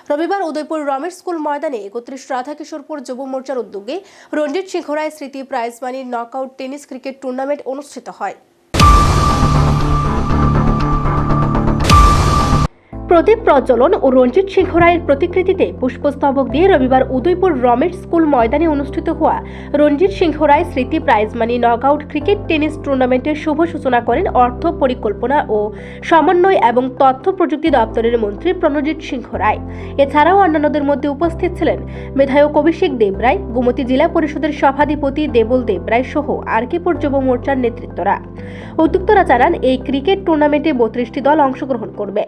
রবিবার উদয়পুর রমেশ স্কুল ময়দানে ৩১ রাধাকিশোরপুর যুব মোর্চার উদ্যোগে রঞ্জিত সিংহ রায় স্মৃতি প্রাইজ মানির নকআউট টেনিস ক্রিকেট টুর্নামেন্ট অনুষ্ঠিত হয়। প্রদীপ প্রজ্বলন ও রঞ্জিত সিংহ রায়ের প্রতিকৃতিতে পুষ্পস্তবক দিয়ে রবিবার উদয়পুর রমেশ স্কুল ময়দানে অনুষ্ঠিত হওয়া রঞ্জিত সিংহ রায় স্মৃতি prize money knockout cricket tennis টুর্নামেন্টের শুভ সূচনা করেন অর্থ পরিকল্পনা ও সমন্বয় এবং তথ্য প্রযুক্তি দপ্তরের মন্ত্রী প্রণজিৎ সিংহ রায়। এছাড়াও অন্যান্যদের মধ্যে উপস্থিত ছিলেন বিধায়ক অভিষেক দেবরায়, গোমতী জেলা পরিষদের সভাধিপতি দেবল দেবরায় সহ আরকিপুর যুব মোর্চার নেতৃত্বরা। উদ্যোক্তারা জানান এই ক্রিকেট টুর্নামেন্টে 32টি দল অংশগ্রহণ করবে।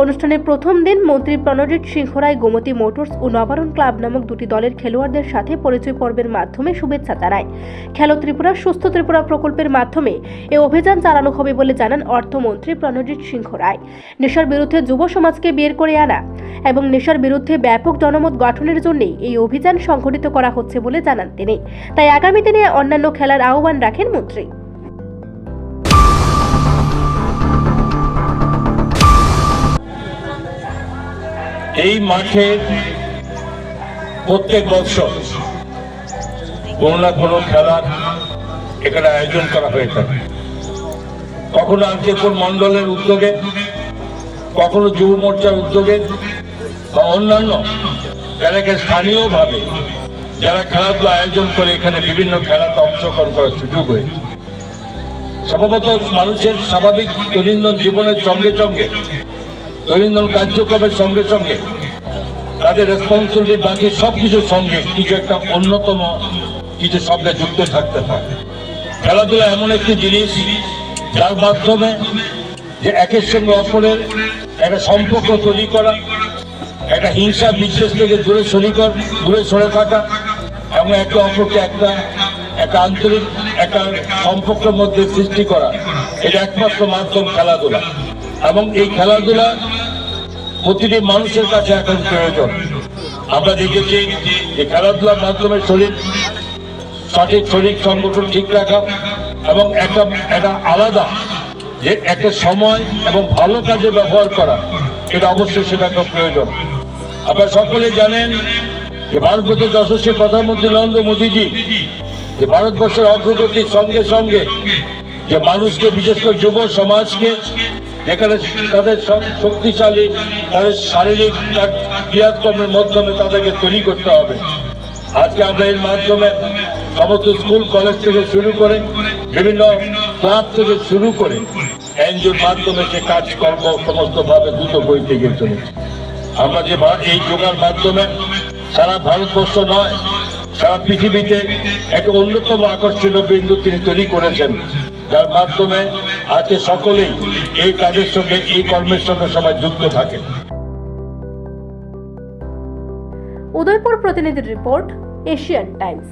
অনুষ্ঠানের প্রথম দিন মন্ত্রী প্রণজিৎ সিংহ রায় গোমতী মোটরস ও নবারণ ক্লাব নামক দুটি দলের খেলোয়াড়দের সাথে পরিচয় পর্বের মাধ্যমে শুভেচ্ছা জানায়। খেলো ত্রিপুরা সুস্থ ত্রিপুরা প্রকল্পের মাধ্যমে এই অভিযান চালানো হবে বলে জানান অর্থমন্ত্রী প্রণজিৎ সিংহ রায়। নেশার বিরুদ্ধে যুব সমাজকে বের করে আনা এবং নেশার বিরুদ্ধে ব্যাপক জনমত গঠনের জন্য এই অভিযান সংগঠিত করা হচ্ছে বলে জানান তিনি। তাই আগামী দিনে অন্যান্য খেলার আহ্বান রাখেন মন্ত্রী। এই মাঠে প্রত্যেক বছর কোনো না কোনো খেলার এখানে আয়োজন করা হয়ে থাকে। কখনো আরকিপুর মন্ডলের উদ্যোগে, কখনো যুব মোর্চার উদ্যোগে বা অন্যান্য যাদেরকে স্থানীয়ভাবে যারা খেলাধুলা আয়োজন করে এখানে বিভিন্ন খেলাতে অংশগ্রহণ করার সুযোগ হয়েছে। সম্ভবত মানুষের স্বাভাবিক দৈনন্দিন জীবনের সঙ্গে সঙ্গে দৈনন্দিন কার্যক্রমের সঙ্গে সঙ্গে তাদের রেসপন্সিবিলিটি বাকি সবকিছুর সঙ্গে কিছু একটা অন্যতম কিছু সঙ্গে যুক্ত থাকতে হয়। খেলাধুলা এমন একটি জিনিস যার মাধ্যমে যে একের সঙ্গে অপরের একটা সম্পর্ক তৈরি করা, একটা হিংসা বিদ্বেষ থেকে দূরে সরে থাকা এবং একে অপরকে একটা আন্তরিক একটা সম্পর্কের মধ্যে সৃষ্টি করা, এটা একমাত্র মাধ্যম খেলাধুলা। এবং এই খেলাধুলা প্রতিটি মানুষের কাছে এখন প্রয়োজন। আমরা দেখেছি যে খেলাধুলার মাধ্যমে সঠিক শরীর সংগঠন ঠিক রাখা এবং একটা আলাদা যে একটা সময় এবং ভালো কাজে ব্যবহার করা, এটা অবশ্যই সেটা একটা প্রয়োজন। আপনারা সকলে জানেন যে ভারতবর্ষের যশস্বী প্রধানমন্ত্রী নরেন্দ্র মোদীজি যে ভারতবর্ষের অগ্রগতির সঙ্গে সঙ্গে যে মানুষকে, বিশেষ করে যুব সমাজকে এখানে তাদের শক্তিশালী তাদের শারীরিক ক্রিয়াকর্মের মাধ্যমে তাদেরকে তৈরি করতে হবে। আজকে আমরা এর মাধ্যমে সমস্ত স্কুল কলেজ থেকে শুরু করে বিভিন্ন ক্লাব থেকে শুরু করে এনজিওর মাধ্যমে যে কাজকর্ম সমস্তভাবে দ্রুত গতিতে এগিয়ে চলেছে। আমরা যে এই যোগার মাধ্যমে সারা ভারতবর্ষ নয়, সারা পৃথিবীতে একটা অন্যতম আকর্ষণীয় বিন্দু তিনি তৈরি করেছেন, যার মাধ্যমে আজকে সকলেই এই কাজের সঙ্গে, এই কর্মের সঙ্গে সবাই যুক্ত থাকে। উদয়পুর প্রতিনিধির রিপোর্ট, এশিয়ান টাইমস।